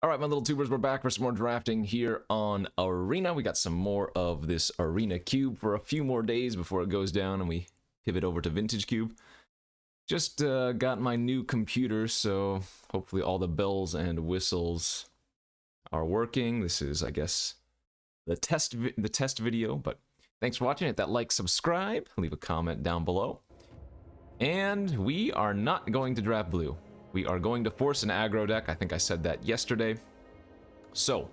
All right, my little tubers, we're back for some more drafting here on Arena. We got some more of this Arena Cube for a few more days before it goes down and we pivot over to Vintage Cube. Just got my new computer, so hopefully all the bells and whistles are working. This is, I guess, the test video, but thanks for watching. Hit that like, subscribe, leave a comment down below. And we are not going to draft blue. We are going to force an aggro deck. I think I said that yesterday. So,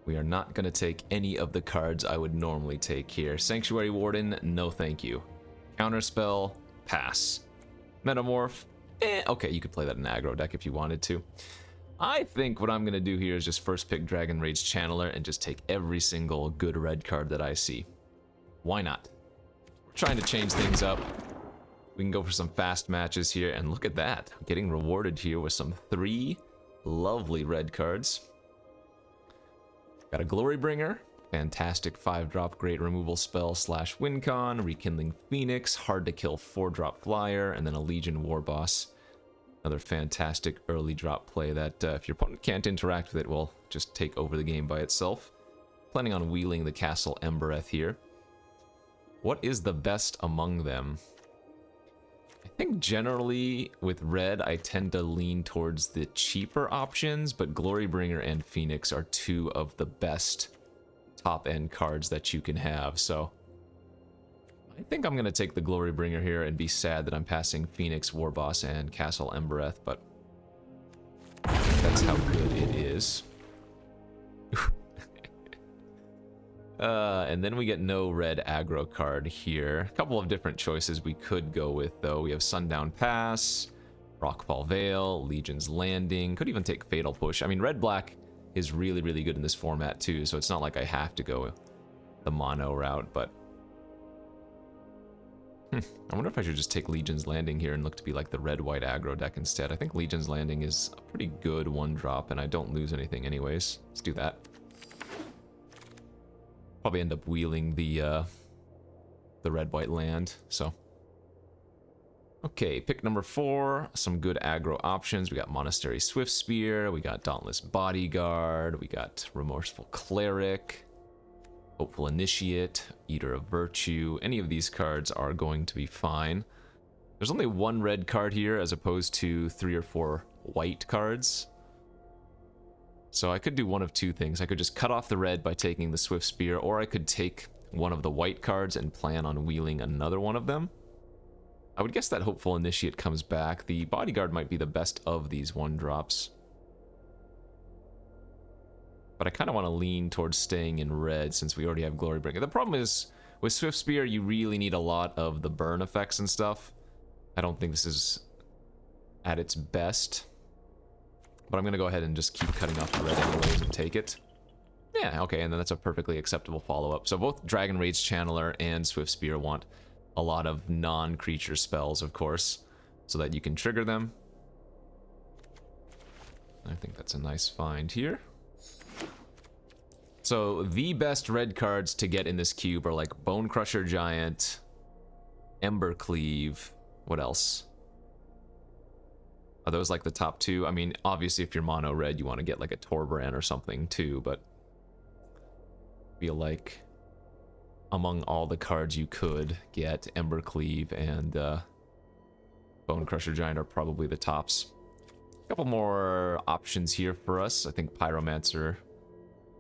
we are not going to take any of the cards I would normally take here. Sanctuary Warden, no thank you. Counterspell, pass. Metamorph, okay, you could play that in an aggro deck if you wanted to. I think what I'm going to do here is just first pick Dragon Rage Channeler and just take every single good red card that I see. Why not? We're trying to change things up. We can go for some fast matches here, and look at that. Getting rewarded here with some 3 lovely red cards. Got a Glorybringer, fantastic 5-drop great removal spell / win con, Rekindling Phoenix, hard to kill 4-drop flyer, and then a Legion War Boss. Another fantastic early drop play that if your opponent can't interact with it, will just take over the game by itself. Planning on wheeling the Castle Embereth here. What is the best among them? I think generally with red I tend to lean towards the cheaper options, but Glorybringer and Phoenix are 2 of the best top end cards that you can have, so I think I'm gonna take the Glorybringer here and be sad that I'm passing Phoenix, Warboss, and Castle Embereth, but that's how good it is. And then we get no red aggro card here. A couple of different choices we could go with, though. We have Sundown Pass, Rockfall Vale, Legion's Landing. Could even take Fatal Push. I mean, red-black is really, really good in this format, too, so it's not like I have to go the mono route, but I wonder if I should just take Legion's Landing here and look to be like the red-white aggro deck instead. I think Legion's Landing is a pretty good 1-drop, and I don't lose anything anyways. Let's do that. Probably end up wheeling the red-white land, so. Okay, pick number 4. Some good aggro options. We got Monastery Swiftspear, we got Dauntless Bodyguard, we got Remorseful Cleric, Hopeful Initiate, Eater of Virtue. Any of these cards are going to be fine. There's only 1 red card here as opposed to 3 or 4 white cards. So I could do one of 2 things. I could just cut off the red by taking the Swiftspear, or I could take one of the white cards and plan on wheeling another one of them. I would guess that Hopeful Initiate comes back. The Bodyguard might be the best of these 1-drops. But I kind of want to lean towards staying in red since we already have Glorybringer. The problem is, with Swiftspear, you really need a lot of the burn effects and stuff. I don't think this is at its best. But I'm going to go ahead and just keep cutting off the red anyways and take it. Yeah, okay, and then that's a perfectly acceptable follow-up. So both Dragon Rage Channeler and Swiftspear want a lot of non-creature spells, of course, so that you can trigger them. I think that's a nice find here. So the best red cards to get in this cube are like Bone Crusher Giant, Embercleave, what else? Are those like the top 2? I mean, obviously if you're mono red, you want to get like a Torbran or something too, but I feel like among all the cards you could get, Embercleave and Bone Crusher Giant are probably the tops. A couple more options here for us. I think Pyromancer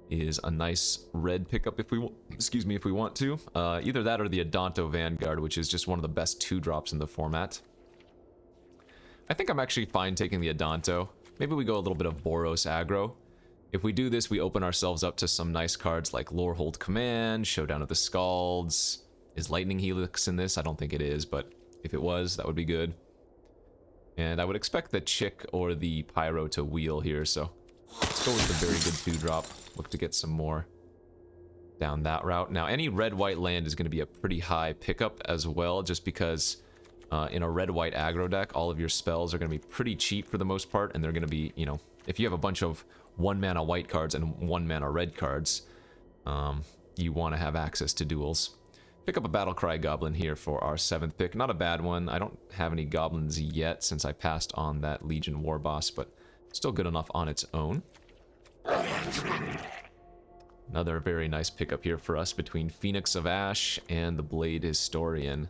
is a nice red pickup if we want to. Either that or the Adanto Vanguard, which is just one of the best 2-drops in the format. I think I'm actually fine taking the Adanto. Maybe we go a little bit of Boros aggro. If we do this, we open ourselves up to some nice cards like Lorehold Command, Showdown of the Scalds. Is Lightning Helix in this? I don't think it is, but if it was, that would be good. And I would expect the Chick or the Pyro to wheel here, so let's go with the very good 2-drop. Look to get some more down that route. Now, any red-white land is going to be a pretty high pickup as well, just because in a red-white aggro deck, all of your spells are going to be pretty cheap for the most part, and they're going to be, you know, if you have a bunch of 1-mana white cards and 1-mana red cards, you want to have access to duels. Pick up a Battlecry Goblin here for our 7th pick. Not a bad one. I don't have any goblins yet since I passed on that Legion War Boss, but still good enough on its own. Another very nice pickup here for us between Phoenix of Ash and the Blade Historian.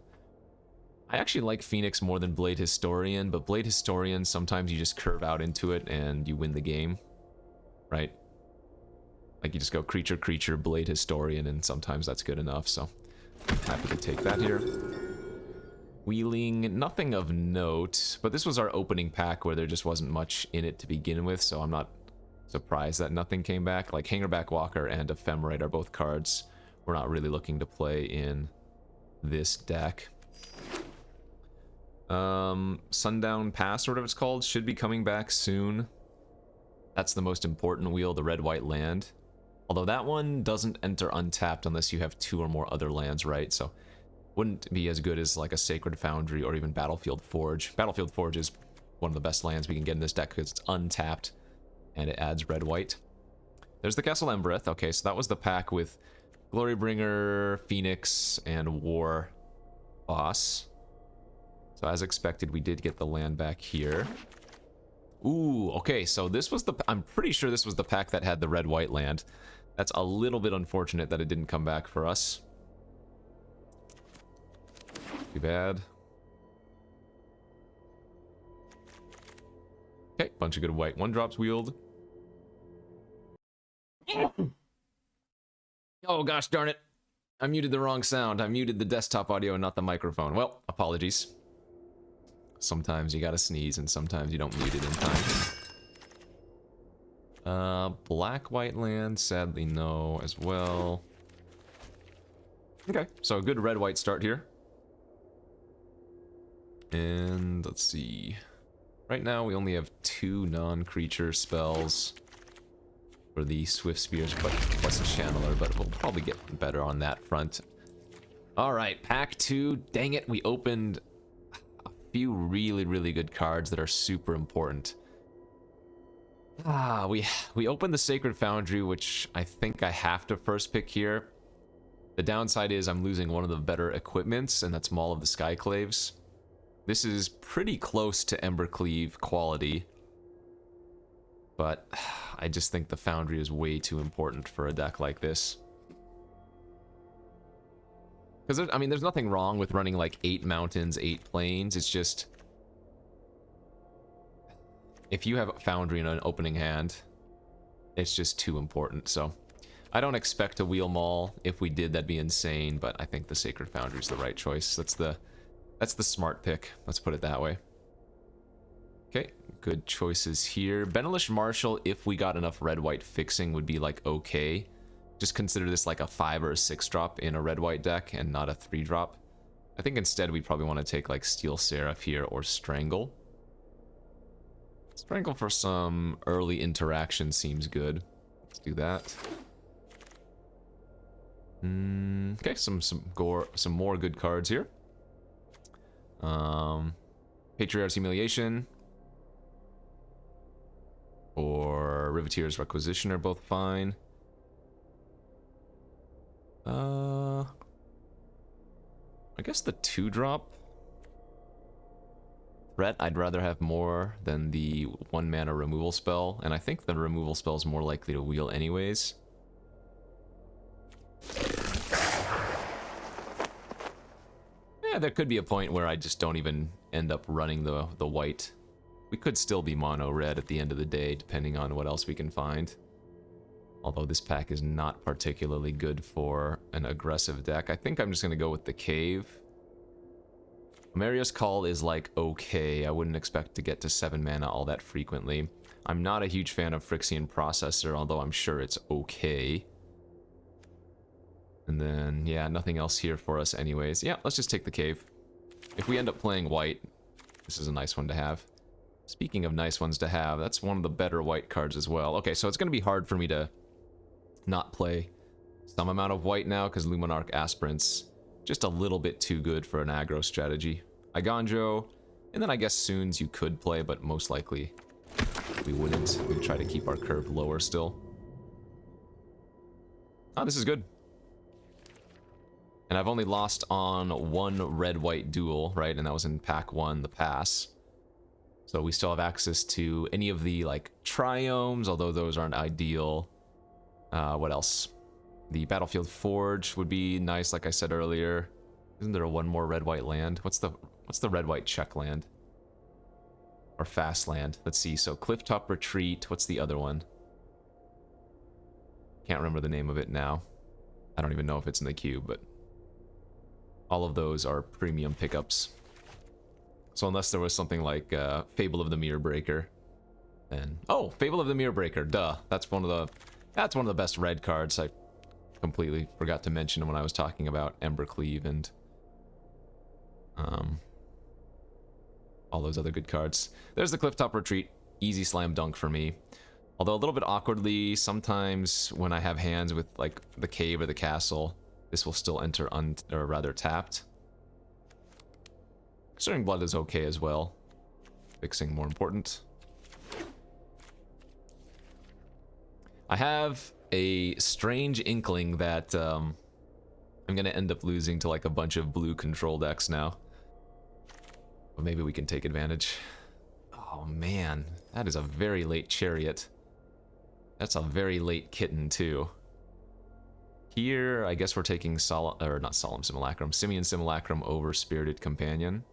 I actually like Phoenix more than Blade Historian, but Blade Historian, sometimes you just curve out into it and you win the game, right? Like you just go creature, creature, Blade Historian, and sometimes that's good enough, so I'm happy to take that here. Wheeling, nothing of note, but this was our opening pack where there just wasn't much in it to begin with, so I'm not surprised that nothing came back. Like Hangerback Walker and Ephemerite are both cards we're not really looking to play in this deck. Sundown Pass, or whatever it's called, should be coming back soon. That's the most important wheel, the red-white land. Although that one doesn't enter untapped unless you have 2 or more other lands, right? So wouldn't be as good as like a Sacred Foundry or even Battlefield Forge. Battlefield Forge is one of the best lands we can get in this deck because it's untapped and it adds red-white. There's the Castle Embereth. Okay, so that was the pack with Glorybringer, Phoenix, and War Boss. So as expected, we did get the land back here. Ooh, okay, so this was the... I'm pretty sure this was the pack that had the red-white land. That's a little bit unfortunate that it didn't come back for us. Too bad. Okay, bunch of good white 1-drops wheeled. Oh gosh darn it. I muted the wrong sound. I muted the desktop audio and not the microphone. Well, apologies. Sometimes you gotta sneeze and sometimes you don't mute it in time. Black-white land, sadly no as well. Okay, so a good red-white start here. And let's see. Right now we only have 2 non-creature spells for the Swift Spears, but plus a Channeler, but we'll probably get better on that front. Alright, pack 2. Dang it, we opened a few really good cards that are super important. We opened the Sacred Foundry, which I think I have to first pick here. The downside is I'm losing one of the better equipments, and that's Maul of the Skyclaves. This is pretty close to Embercleave quality, but I just think the Foundry is way too important for a deck like this. Because, I mean, there's nothing wrong with running like 8 mountains, 8 plains, it's just... if you have a Foundry in an opening hand, it's just too important, so... I don't expect to wheel Maul. If we did, that'd be insane, but I think the Sacred Foundry is the right choice. That's the smart pick, let's put it that way. Okay, good choices here. Benelish Marshal, if we got enough red-white fixing, would be like okay. Just consider this like a 5 or a 6 drop in a red-white deck and not a 3 drop. I think instead we'd probably want to take like Steel Seraph here or Strangle. Strangle for some early interaction seems good. Let's do that. Okay, some more good cards here. Patriarch's Humiliation or Riveteer's Requisition are both fine. I guess the 2-drop threat I'd rather have more than the 1-mana removal spell, and I think the removal spell is more likely to wheel anyways. Yeah, there could be a point where I just don't even end up running the white. We could still be mono red at the end of the day, depending on what else we can find. Although this pack is not particularly good for an aggressive deck. I think I'm just going to go with the Cave. Maria's Call is like okay. I wouldn't expect to get to 7 mana all that frequently. I'm not a huge fan of Phyrexian Processor, although I'm sure it's okay. And then, yeah, nothing else here for us anyways. Yeah, let's just take the Cave. If we end up playing white, this is a nice one to have. Speaking of nice ones to have, that's one of the better white cards as well. Okay, so it's going to be hard for me to not play some amount of white now, because Luminarch Aspirant's just a little bit too good for an aggro strategy. Iganjo, and then I guess Soons you could play, but most likely we wouldn't. We'd try to keep our curve lower still. Oh, this is good. And I've only lost on 1 red-white duel, right? And that was in pack 1, the pass. So we still have access to any of the, like, triomes, although those aren't ideal. What else? The Battlefield Forge would be nice, like I said earlier. Isn't there one more red-white land? What's the red-white check land? Or fast land? Let's see. So Clifftop Retreat. What's the other one? Can't remember the name of it now. I don't even know if it's in the queue, but all of those are premium pickups. So unless there was something like Fable of the Mirror Breaker, then Fable of the Mirror Breaker. Duh. That's one of the best red cards. I completely forgot to mention when I was talking about Embercleave and all those other good cards. There's the Clifftop Retreat. Easy slam dunk for me. Although a little bit awkwardly, sometimes when I have hands with like the cave or the castle, this will still enter or rather tapped. Stirring Blood is okay as well. Fixing more important. I have a strange inkling that I'm gonna end up losing to like a bunch of blue control decks now. But maybe we can take advantage. Oh man, that is a very late Chariot. That's a very late Kitten too. Here, I guess we're taking Solemn Simulacrum, Simian Simulacrum over Spirited Companion.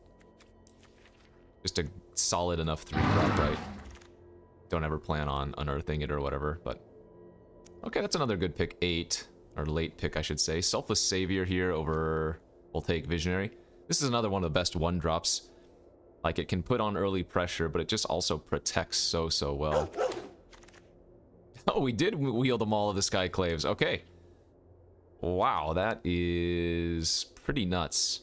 Just a solid enough 3-drop, right? Don't ever plan on unearthing it or whatever, but... Okay, that's another good pick, 8. Or late pick, I should say. Selfless Savior here over... We'll take Visionary. This is another one of the best 1-drops. Like, it can put on early pressure, but it just also protects so well. Oh, we did wield them all of the Skyclaves. Okay. Wow, that is pretty nuts.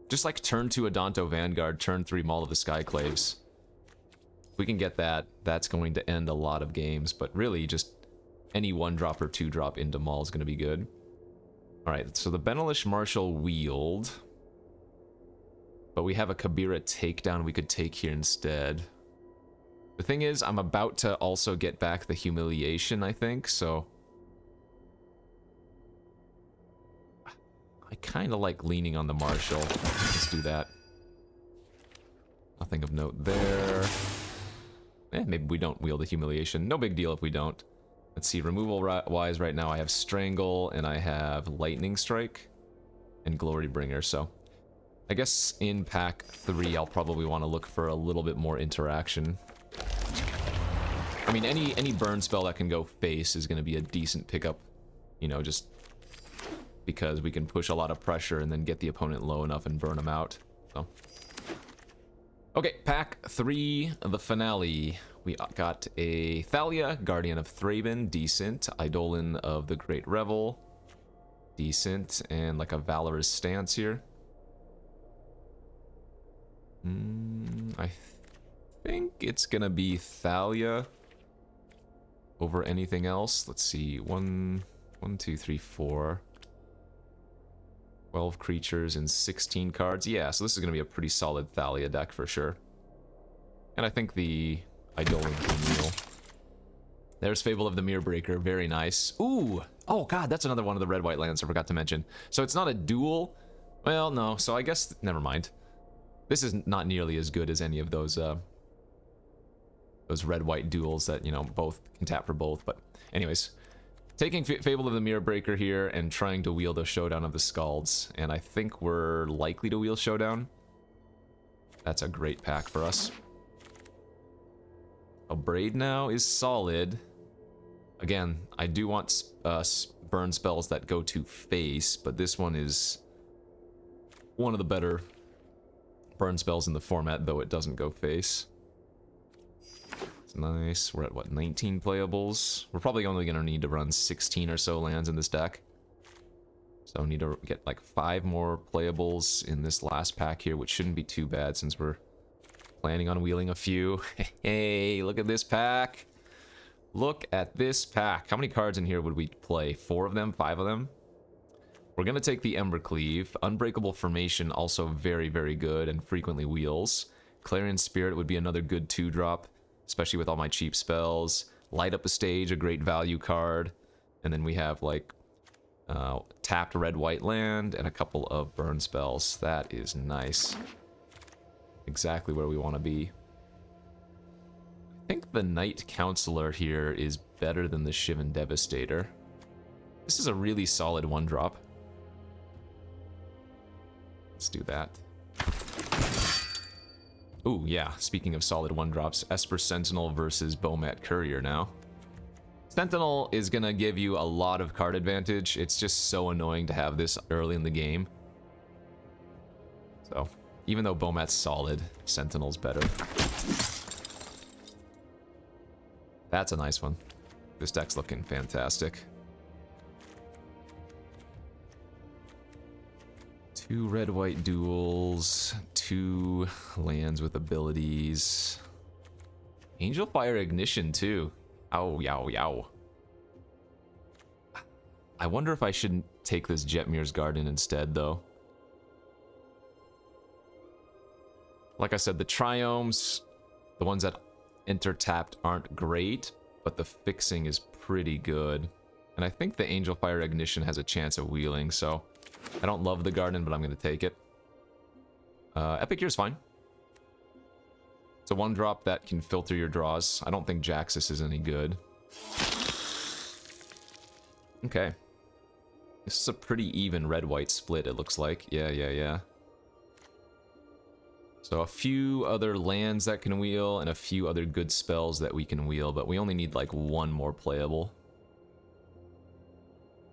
Just like turn 2 Adonto Vanguard, turn 3 Maul of the Skyclaves. If we can get that, that's going to end a lot of games, but really just any 1-drop or 2-drop into Maul is going to be good. Alright, so the Benelish Marshal wield. But we have a Kabira takedown we could take here instead. The thing is, I'm about to also get back the Humiliation, I think, so... I kind of like leaning on the Marshal. Let's do that. Nothing of note there. Maybe we don't wield the Humiliation. No big deal if we don't. Let's see, removal-wise right now I have Strangle, and I have Lightning Strike, and Glorybringer, so... I guess in pack 3 I'll probably want to look for a little bit more interaction. I mean, any burn spell that can go face is going to be a decent pickup, you know, just because we can push a lot of pressure and then get the opponent low enough and burn them out. So, okay, pack 3, the finale. We got a Thalia, Guardian of Thraben, decent. Eidolon of the Great Revel, decent, and like a Valorous Stance here. I think it's gonna be Thalia over anything else. Let's see, 1, 2, 3, 4. 12 creatures and 16 cards. Yeah, so this is gonna be a pretty solid Thalia deck for sure. And I think the Eidolon can kneel. There's Fable of the Mirror Breaker, very nice. Ooh! Oh god, that's another one of the red-white lands I forgot to mention. So it's not a duel? Well, no, so I guess, never mind. This is not nearly as good as any of those red-white duels that, you know, both can tap for both, but anyways. Taking Fable of the Mirror Breaker here and trying to wield a Showdown of the Scalds, and I think we're likely to wield Showdown. That's a great pack for us. A Braid now is solid. Again, I do want burn spells that go to face, but this one is one of the better burn spells in the format, though it doesn't go face. It's nice. We're at, what, 19 playables? We're probably only going to need to run 16 or so lands in this deck. So we need to get like 5 more playables in this last pack here, which shouldn't be too bad since we're planning on wheeling a few. Hey, look at this pack. Look at this pack. How many cards in here would we play? 4 of them? 5 of them? We're going to take the Embercleave. Unbreakable Formation, also very, very good and frequently wheels. Clarion Spirit would be another good 2-drop, especially with all my cheap spells. Light Up a Stage, a great value card. And then we have, like, tapped red-white land and a couple of burn spells. That is nice. Exactly where we want to be. I think the Knight Counselor here is better than the Shivan Devastator. This is a really solid 1-drop. Let's do that. Ooh, yeah, speaking of solid 1-drops, Esper Sentinel versus Bomat Courier now. Sentinel is gonna give you a lot of card advantage. It's just so annoying to have this early in the game. So, even though Bomat's solid, Sentinel's better. That's a nice one. This deck's looking fantastic. 2 red-white duels, 2 lands with abilities. Angel Fire Ignition, too. Ow, yow, yow. I wonder if I shouldn't take this Jetmir's Garden instead, though. Like I said, the Triomes, the ones that enter tapped, aren't great, but the fixing is pretty good. And I think the Angel Fire Ignition has a chance of wheeling, so I don't love the Garden, but I'm going to take it. Epic Year's fine. It's a 1-drop that can filter your draws. I don't think Jaxus is any good. Okay. This is a pretty even red-white split, it looks like. Yeah. So a few other lands that can wheel, and a few other good spells that we can wheel, but we only need like 1 more playable.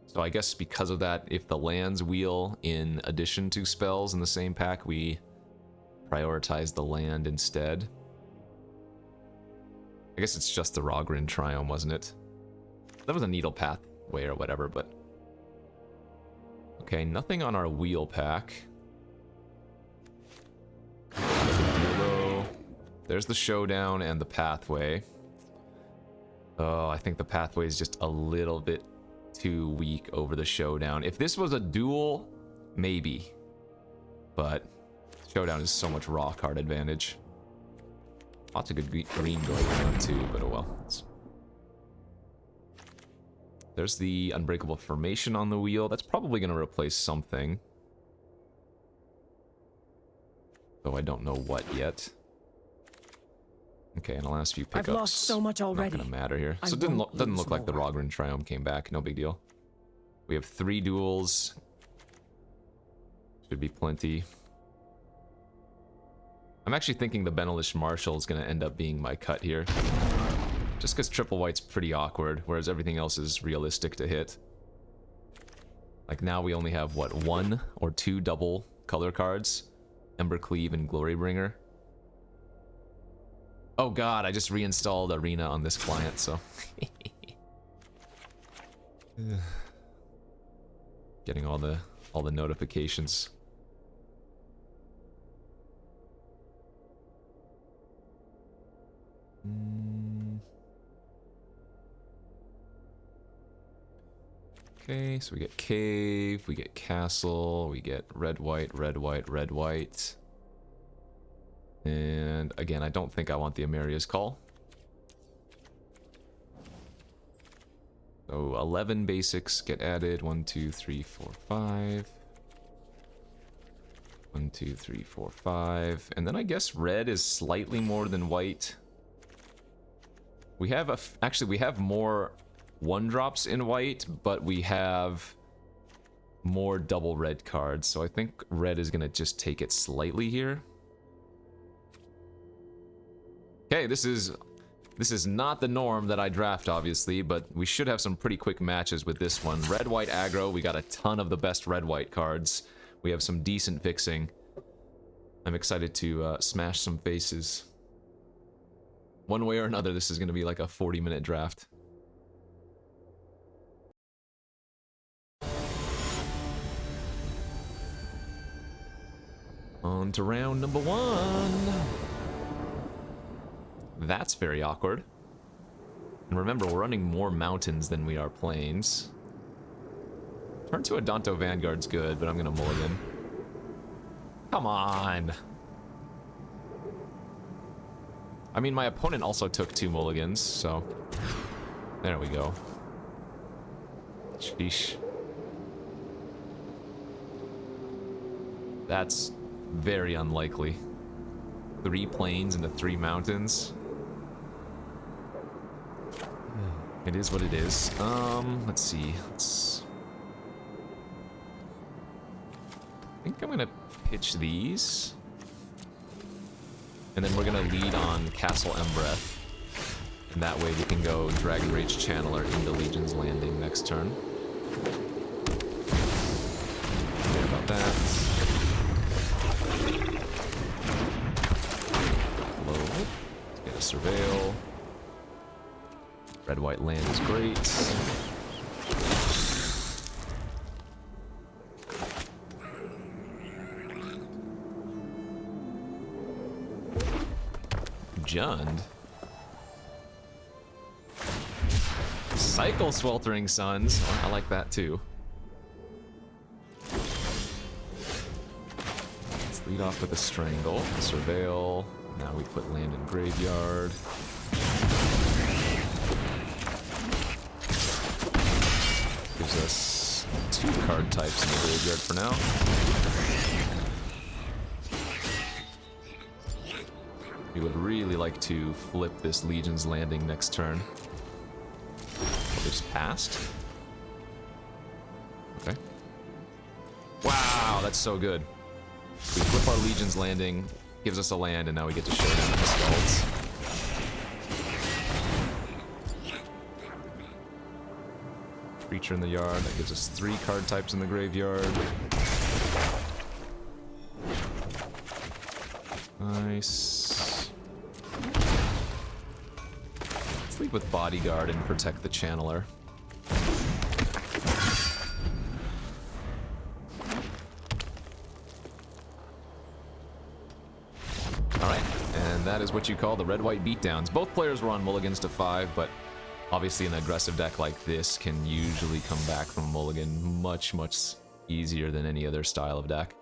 So I guess because of that, if the lands wheel in addition to spells in the same pack, we prioritize the land instead. I guess it's just the Rogrin Triome, wasn't it? That was a Needle Pathway or whatever, but... Okay, nothing on our wheel pack. There's the Showdown and the Pathway. Oh, I think the Pathway is just a little bit too weak over the Showdown. If this was a duel, maybe. But Showdown is so much raw card advantage. Lots of good green going on too, but oh well. There's the Unbreakable Formation on the wheel. That's probably going to replace something. Though I don't know what yet. Okay, and the last few pickups. I've lost so much already. Not gonna matter here. So it doesn't look like the Rogrin Triome came back. No big deal. We have 3 duels. Should be plenty. I'm actually thinking the Benelish Marshal is gonna end up being my cut here. Just because triple white's pretty awkward, whereas everything else is realistic to hit. Like now we only have, what, 1 or 2 double color cards? Embercleave and Glorybringer. Oh god, I just reinstalled Arena on this client, so... Getting all the notifications. Okay, so we get Cave, we get Castle, we get red, white, red, white, red, white. And again, I don't think I want the Ameria's Call. So 11 basics get added. 1, 2, 3, 4, 5. 1, 2, 3, 4, 5. And then I guess red is slightly more than white. We have actually we have more 1-drops in white, but we have more double red cards. So I think red is gonna just take it slightly here. Okay, this is not the norm that I draft, obviously, but we should have some pretty quick matches with this one. Red-white aggro, we got a ton of the best red-white cards. We have some decent fixing. I'm excited to smash some faces. One way or another, this is going to be like a 40-minute draft. On to round number 1. That's very awkward. And remember, we're running more mountains than we are plains. Turn to Adanto Vanguard's good, but I'm gonna mulligan. Come on! I mean, my opponent also took 2 mulligans, so... There we go. Sheesh. That's very unlikely. 3 plains into 3 mountains. It is what it is. Let's see. Let's think I'm gonna pitch these. And then we're gonna lead on Castle Embreth. And that way we can go Dragon Rage Channeler into Legion's Landing next turn. Sorry about that. Low. Let's get a Surveil. Red-white land is great. Jund. Cycle Sweltering Suns. Oh, I like that too. Let's lead off with a Strangle. Surveil. Now we put land in graveyard. Gives us 2 card types in the graveyard for now. We would really like to flip this Legion's Landing next turn. They just passed. Okay. Wow, that's so good. We flip our Legion's Landing, gives us a land, and now we get to show down the Skulls. Creature in the yard, that gives us 3 card types in the graveyard. Nice. Let's lead with Bodyguard and protect the Channeler. Alright, and that is what you call the red-white beatdowns. Both players were on mulligans to 5, but obviously an aggressive deck like this can usually come back from a mulligan much, much easier than any other style of deck.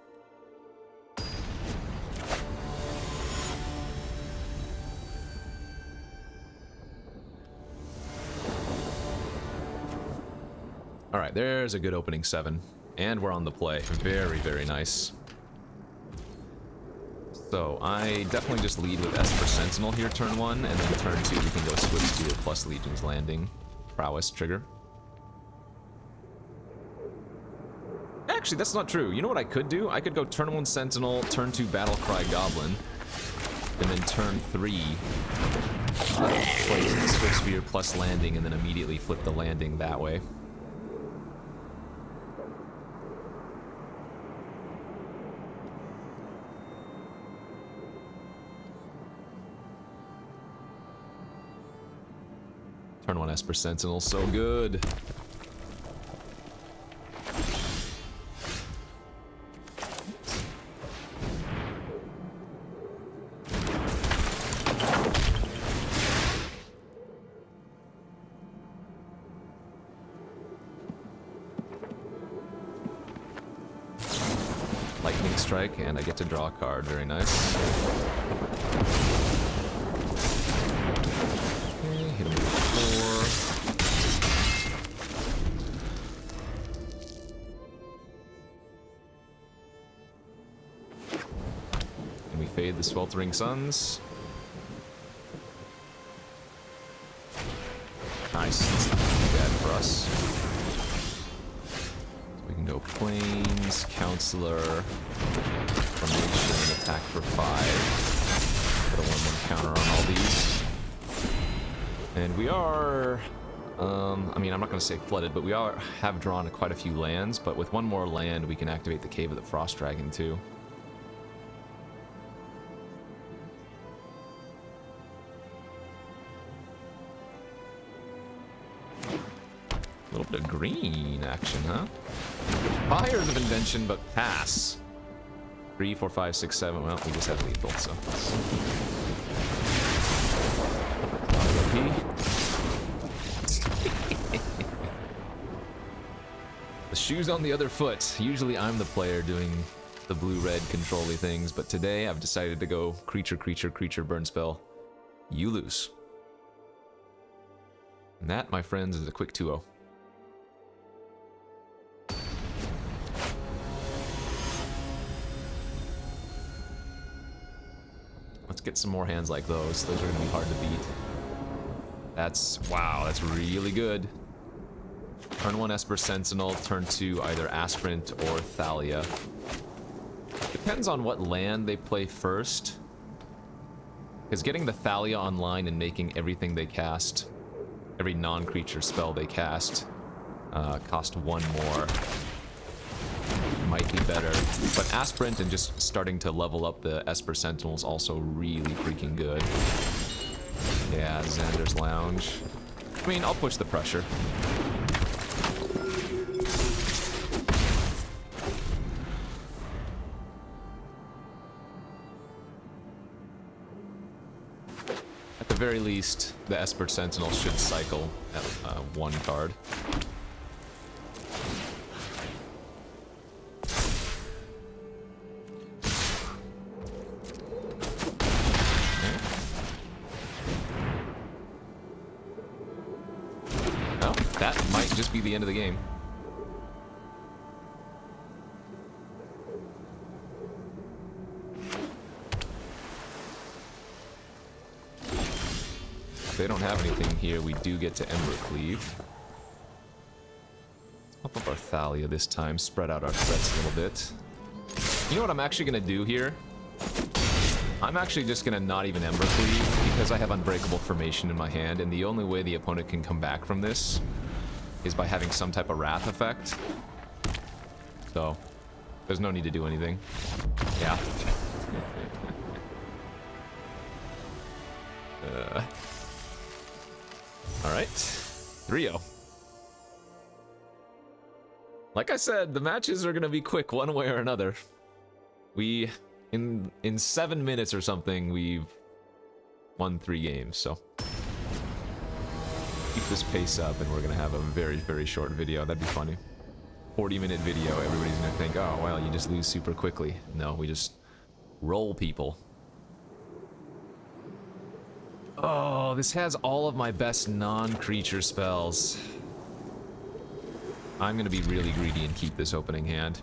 Alright, there's a good opening 7. And we're on the play. Very, very nice. So, I definitely just lead with Esper Sentinel here turn 1, and then turn 2 we can go switch to a plus Legion's Landing prowess trigger. Actually, that's not true. You know what I could do? I could go turn 1 Sentinel, turn 2 Battlecry Goblin, and then turn 3 play Swift Spear plus Landing, and then immediately flip the landing that way. Turn 1 Esper Sentinel, so good. Lightning Strike, and I get to draw a card. Very nice. Okay, hit him with 4. And we fade the Sweltering Suns. Nice. That's not too bad for us. We can go Plains, Counselor, Formation, attack for 5. Put a 1/1 counter on all these. And we are, I mean, I'm not going to say flooded, but we have drawn quite a few lands, but with 1 more land, we can activate the Cave of the Frost Dragon too. A little bit of green action, huh? Fires of Invention, but pass. 3, 4, 5, 6, 7. Well, we just have lethal, so. The shoe's on the other foot. Usually I'm the player doing the blue-red control-y things, but today I've decided to go creature, creature, creature, burn spell. You lose. And that, my friends, is a quick 2-0. Let's get some more hands like those. Those are going to be hard to beat. That's, wow, that's really good. Turn 1 Esper Sentinel, turn 2 either Aspirant or Thalia. Depends on what land they play first. Because getting the Thalia online and making everything they cast, every non-creature spell they cast, cost 1 more might be better. But Aspirant and just starting to level up the Esper Sentinel is also really freaking good. Yeah, Xander's Lounge. I mean, I'll push the pressure. At the very least, the Esper Sentinel should cycle at 1 card. Well, that might just be the end of the game. If they don't have anything here, we do get to Ember Cleave. Let's up our Thalia this time, spread out our threats a little bit. You know what I'm actually going to do here? I'm actually just going to not even Ember Cleave, because I have Unbreakable Formation in my hand, and the only way the opponent can come back from this is by having some type of Wrath effect. So, there's no need to do anything. Yeah. Alright. 3-0. Like I said, the matches are going to be quick one way or another. We, in 7 minutes or something, we've won 3 games, so. Keep this pace up and we're going to have a very, very short video. That'd be funny. 40-minute video, everybody's going to think, oh, well, you just lose super quickly. No, we just roll people. Oh, this has all of my best non-creature spells. I'm going to be really greedy and keep this opening hand.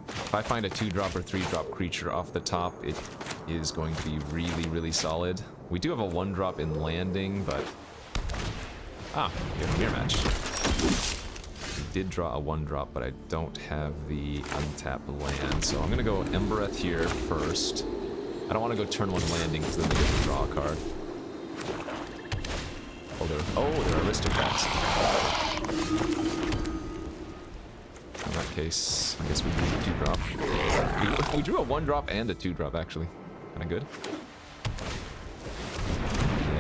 If I find a 2-drop or 3-drop creature off the top, it is going to be really, really solid. We do have a 1-drop in landing, but... Ah, we have a mirror match. We did draw a 1-drop, but I don't have the untapped land, so I'm going to go Embereth here first. I don't want to go turn 1 landing, because then they get to draw a card. Oh, they're aristocrats. In that case, I guess we drew a 2-drop. We drew a 1-drop and a 2-drop, actually. Kinda good.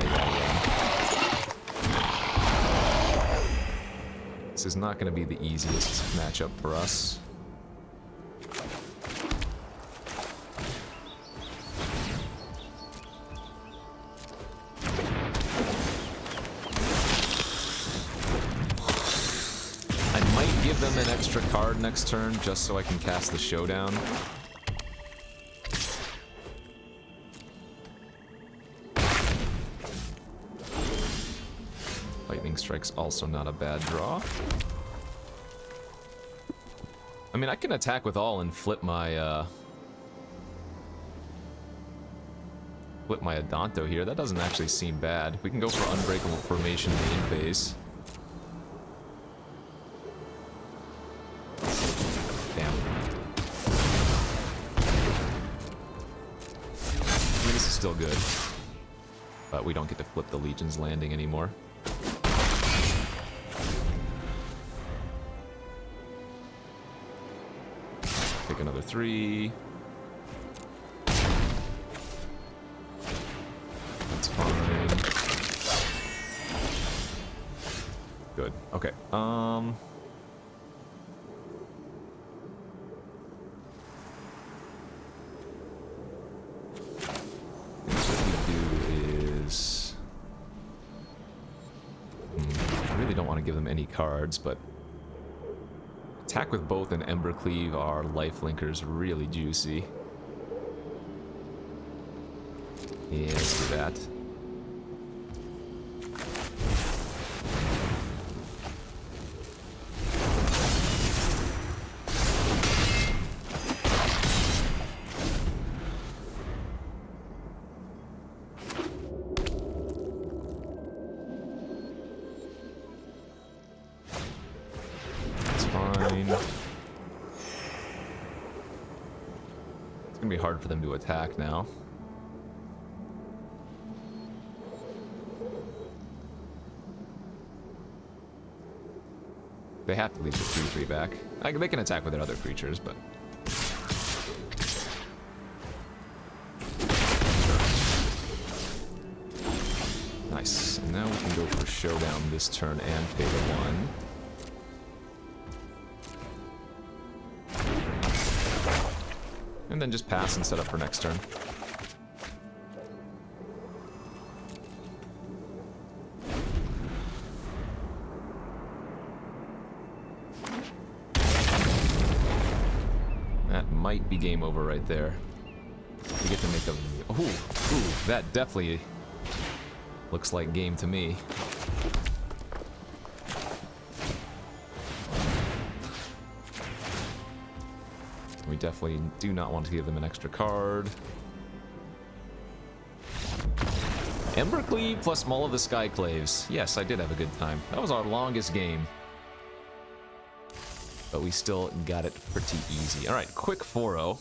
Yeah. This is not going to be the easiest matchup for us. Them an extra card next turn just so I can cast the Showdown. Lightning Strike's also not a bad draw. I mean, I can attack with all and flip my Adanto here. That doesn't actually seem bad. We can go for Unbreakable Formation main phase. Still good, but we don't get to flip the Legion's Landing anymore. Take another 3. That's fine. Good. Okay. Give them any cards, but attack with both and Ember Cleave are lifelinkers really juicy. Yeah, let's do that. gonna be hard for them to attack now. They have to leave the 3/3 back. They can attack with their other creatures, but... Nice. And now we can go for Showdown this turn and pay the 1. And then just pass and set up for next turn. That might be game over right there. We get to make a... Ooh, that definitely looks like game to me. We definitely do not want to give them an extra card. Embercleave plus Maul of the Skyclaves. Yes, I did have a good time. That was our longest game. But we still got it pretty easy. Alright, quick 4-0.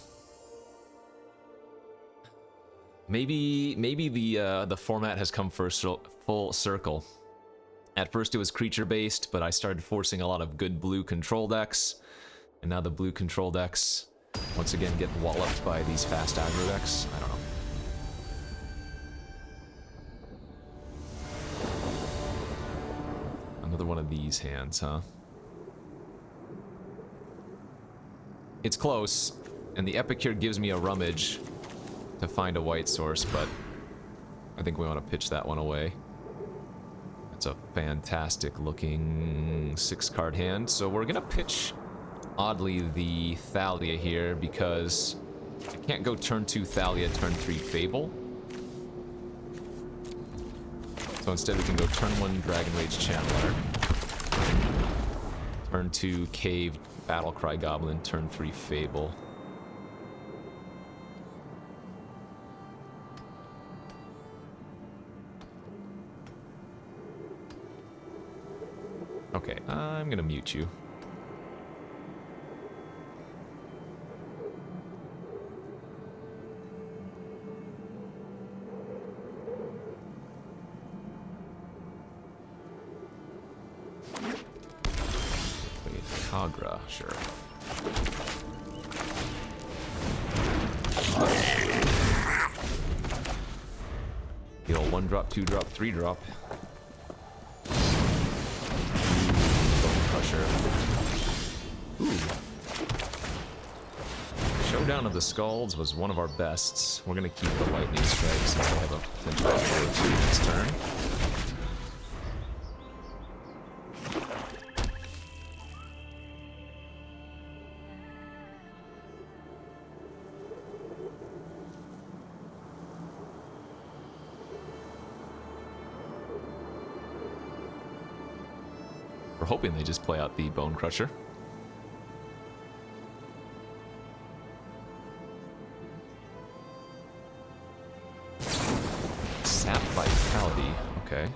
Maybe the format has come full circle. At first it was creature-based, but I started forcing a lot of good blue control decks. And now the blue control decks once again get walloped by these fast aggro decks. I don't know. Another one of these hands, huh? It's close, and the Epic here gives me a rummage to find a white source, but I think we want to pitch that one away. It's a fantastic looking 6-card hand, so we're gonna pitch, oddly, the Thalia here, because I can't go turn 2 Thalia, turn 3 Fable. So instead we can go turn 1 Dragon Rage Channeler, turn 2 Cave Battlecry Goblin, turn 3 Fable. Okay, I'm gonna mute you. Kagra, sure. The old 1-drop, 2-drop, 3-drop. Bone Crusher. Ooh. Showdown of the Skalds was one of our bests. We're gonna keep the Lightning Strike since they have a potential for 2 this turn. We're hoping they just play out the Bone Crusher. Sap Vitality, okay.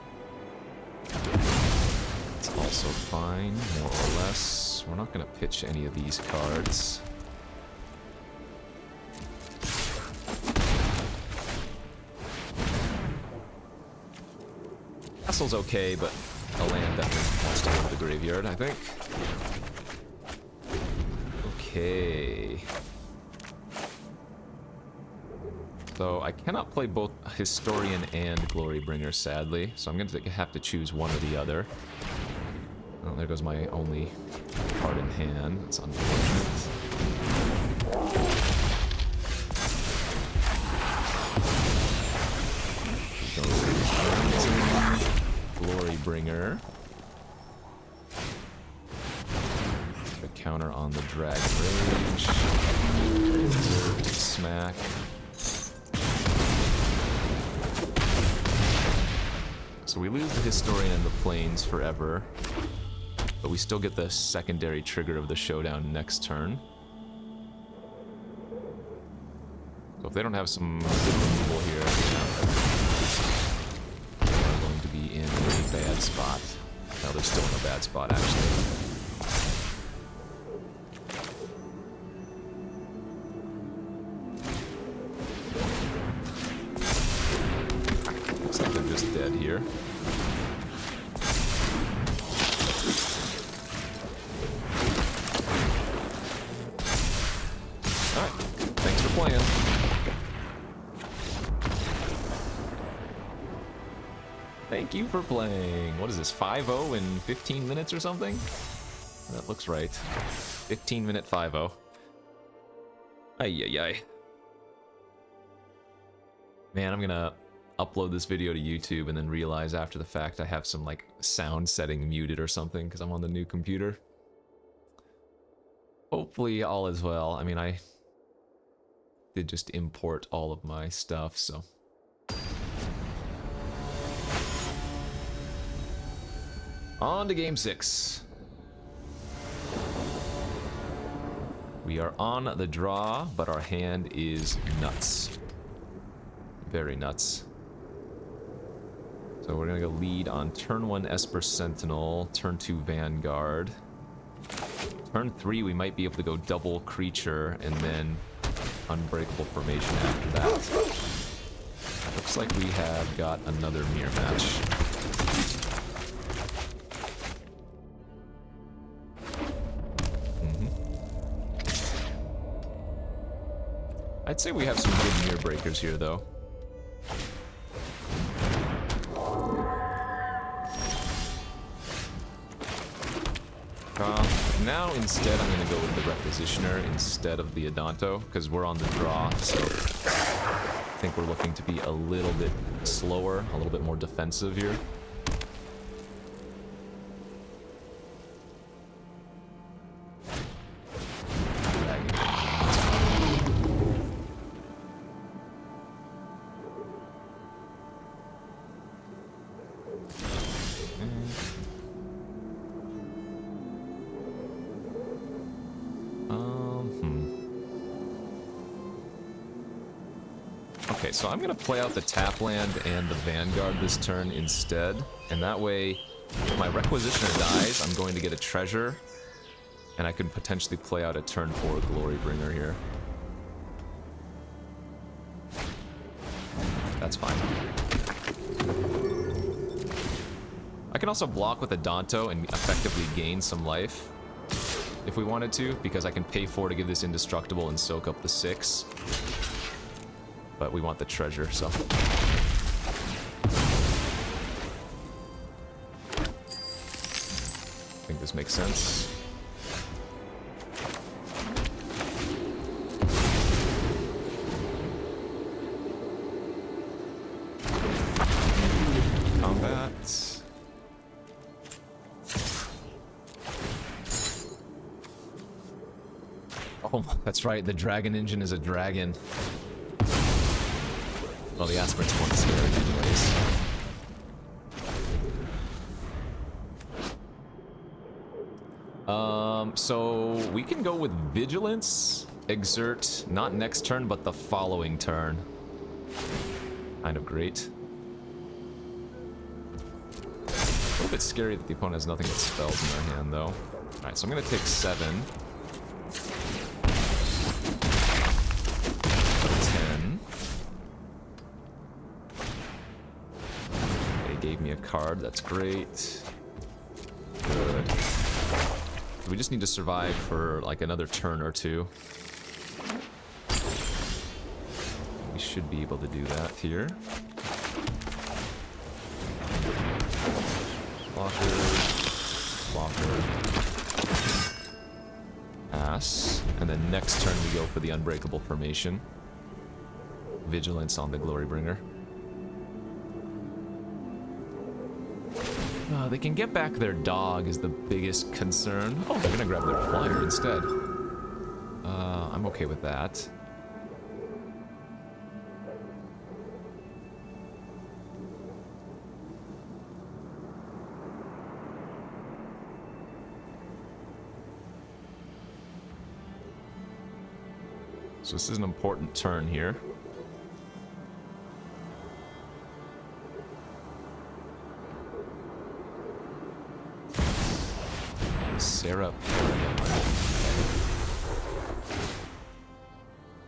It's also fine, more or less. We're not gonna pitch any of these cards. Castle's okay, but the land definitely wants to go to the graveyard, I think. Okay. So I cannot play both Historian and Glorybringer, sadly. So I'm going to have to choose one or the other. Oh, there goes my only card in hand. That's unfortunate. Glorybringer. The counter on the Dragon Rage. Smack. So we lose the Historian and the Plains forever, but we still get the secondary trigger of the Showdown next turn. So if they don't have some good removal here, they're going to be in a bad spot. No, they're still in a bad spot, actually. Alright, thanks for playing. Thank you for playing. What is this, 5-0 in 15 minutes or something? That looks right. 15-minute 5-0. Ay. Man, I'm gonna upload this video to YouTube and then realize after the fact I have some, like, sound setting muted or something because I'm on the new computer. Hopefully all is well. I mean, I did just import all of my stuff, so... On to game 6. We are on the draw, but our hand is nuts. Very nuts. So we're gonna go lead on turn 1 Esper Sentinel, turn 2 Vanguard. Turn 3 we might be able to go double creature and then unbreakable formation after that. Looks like we have got another mirror match. I'd say we have some good mirror breakers here, though. Now instead I'm going to go with the Requisitioner instead of the Adanto, because we're on the draw, so I think we're looking to be a little bit slower, a little bit more defensive here. Okay, so I'm gonna play out the tap land and the Vanguard this turn instead, and that way, if my Requisitioner dies, I'm going to get a treasure, and I can potentially play out a turn 4 Glorybringer here. That's fine. I can also block with Adanto and effectively gain some life, if we wanted to, because I can pay 4 to give this indestructible and soak up the 6. But we want the treasure, so... I think this makes sense. Combat. Oh, that's right, the dragon engine is a dragon. Well, the aspirants weren't scary anyways. So we can go with Vigilance, Exert, not next turn, but the following turn. Kind of great. A little bit scary that the opponent has nothing but spells in their hand, though. Alright, so I'm gonna take 7. 10. Gave me a card, that's great. Good. We just need to survive for like another turn or two. We should be able to do that here. Blocker. Blocker. Pass. And then next turn we go for the Unbreakable Formation. Vigilance on the Glorybringer. They can get back their dog is the biggest concern. Oh, they're gonna grab their flyer instead. I'm okay with that. So this is an important turn here. Sarah Paragon.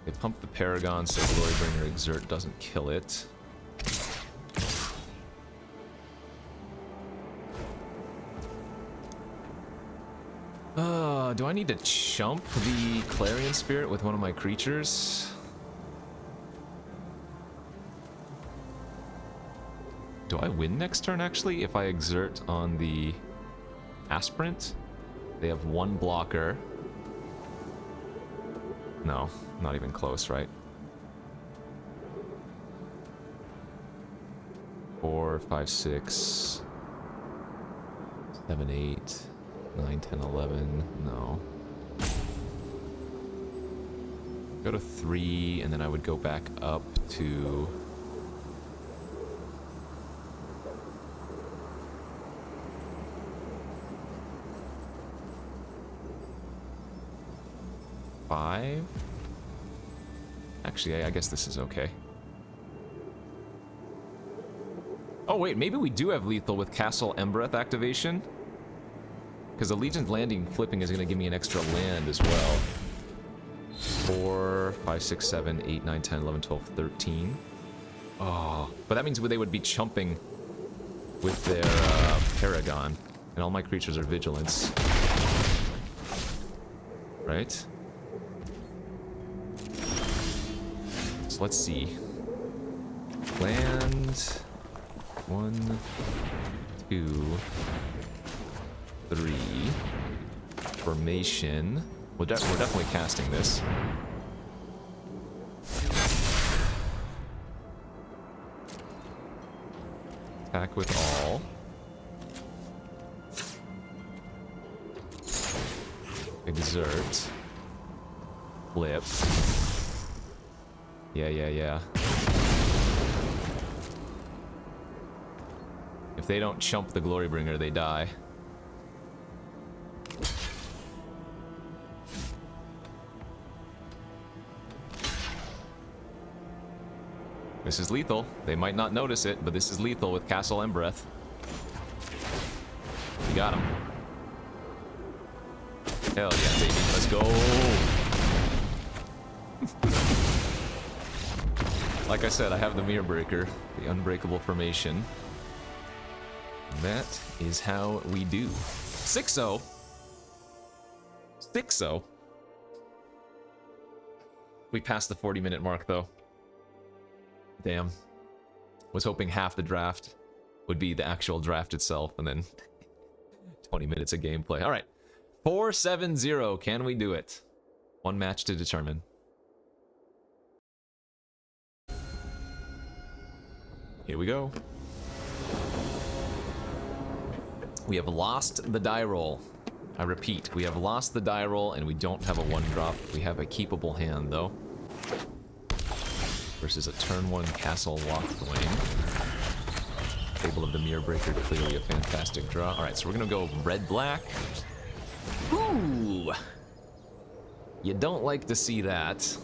They pump the Paragon so Glorybringer Exert doesn't kill it. Do I need to chump the Clarion Spirit with one of my creatures? Do I win next turn, actually, if I exert on the Aspirant? They have one blocker. No, not even close, right? 4, 5, 6, 7, 8, 9, 10, 11. No. Go to 3, and then I would go back up to... five? Actually, I guess this is okay. Oh wait, maybe we do have lethal with Castle Embereth activation? Because the Legion's Landing flipping is going to give me an extra land as well. 4, 5, 6, 7, 8, 9, 10, 11, 12, 13. Oh, but that means they would be chumping with their Paragon. And all my creatures are Vigilance. Right? So let's see. Land. 1, 2, 3. Formation. We're definitely casting this. Attack with all. Exert. Flip. Yeah. If they don't chump the Glorybringer, they die. This is lethal. They might not notice it, but this is lethal with Castle Embereth. You got him. Hell yeah, baby. Let's go. Like I said, I have the Mirror Breaker, the Unbreakable Formation. That is how we do. 6-0. 6-0. We passed the 40-minute mark, though. Damn. Was hoping half the draft would be the actual draft itself, and then 20 minutes of gameplay. All right. 4-7-0. Can we do it? One match to determine. Here we go. We have lost the die roll. I repeat, we have lost the die roll, and we don't have a 1-drop. We have a keepable hand, though. Versus a turn 1 Castle Locthwain. Fable of the Mirror Breaker, clearly a fantastic draw. Alright, so we're gonna go red-black. Ooh! You don't like to see that.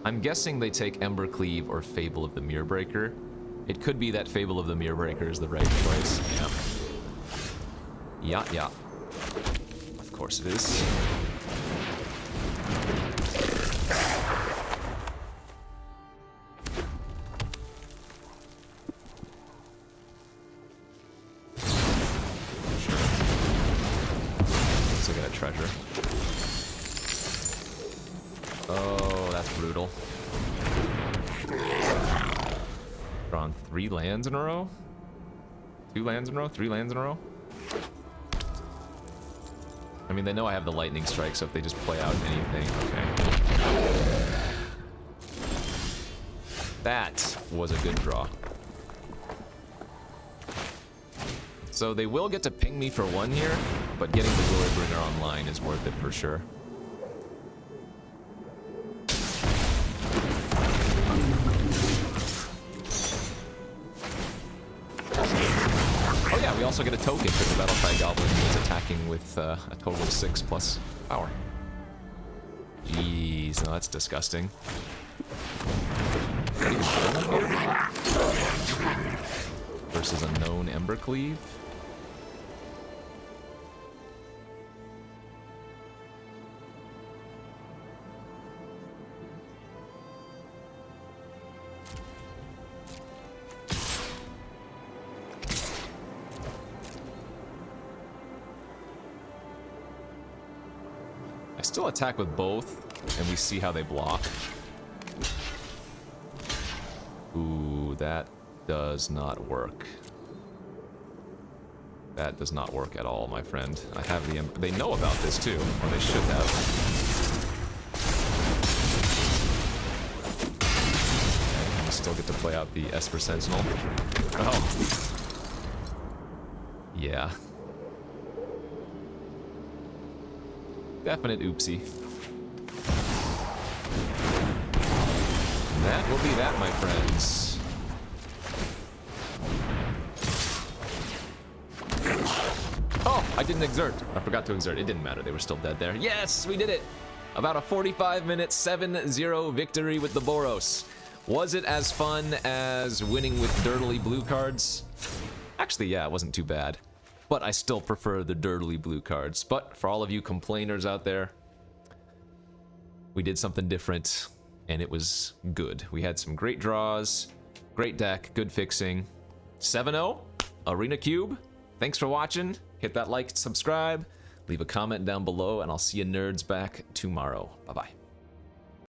I'm guessing they take Embercleave or Fable of the Mirror Breaker. It could be that Fable of the Mirror Breaker is the right choice. Yeah. Of course it is. Still got a treasure. Oh, that's brutal. Drawn 3 lands in a row? 2 lands in a row? 3 lands in a row? I mean, they know I have the lightning strike, so if they just play out anything, okay. That was a good draw. So they will get to ping me for 1 here, but getting the Glorybringer online is worth it for sure. We also get a token for the Battlecry Goblin who's attacking with a total of 6 plus power. Jeez, no, that's disgusting. Versus a known Embercleave. still attack with both, and we see how they block. Ooh, that does not work. That does not work at all, my friend. I have the... They know about this, too. Or they should have. Okay, we still get to play out the Esper Sentinel. Oh. Yeah. Definite oopsie. And that will be that, my friends. Oh, I didn't exert. I forgot to exert. It didn't matter. They were still dead there. Yes, we did it. About a 45-minute 7-0 victory with the Boros. Was it as fun as winning with dirtily blue cards? Actually, yeah, it wasn't too bad. But I still prefer the dirtily blue cards. But for all of you complainers out there, we did something different, and it was good. We had some great draws, great deck, good fixing. 7-0, Arena Cube. Thanks for watching. Hit that like, subscribe, leave a comment down below, and I'll see you nerds back tomorrow. Bye-bye.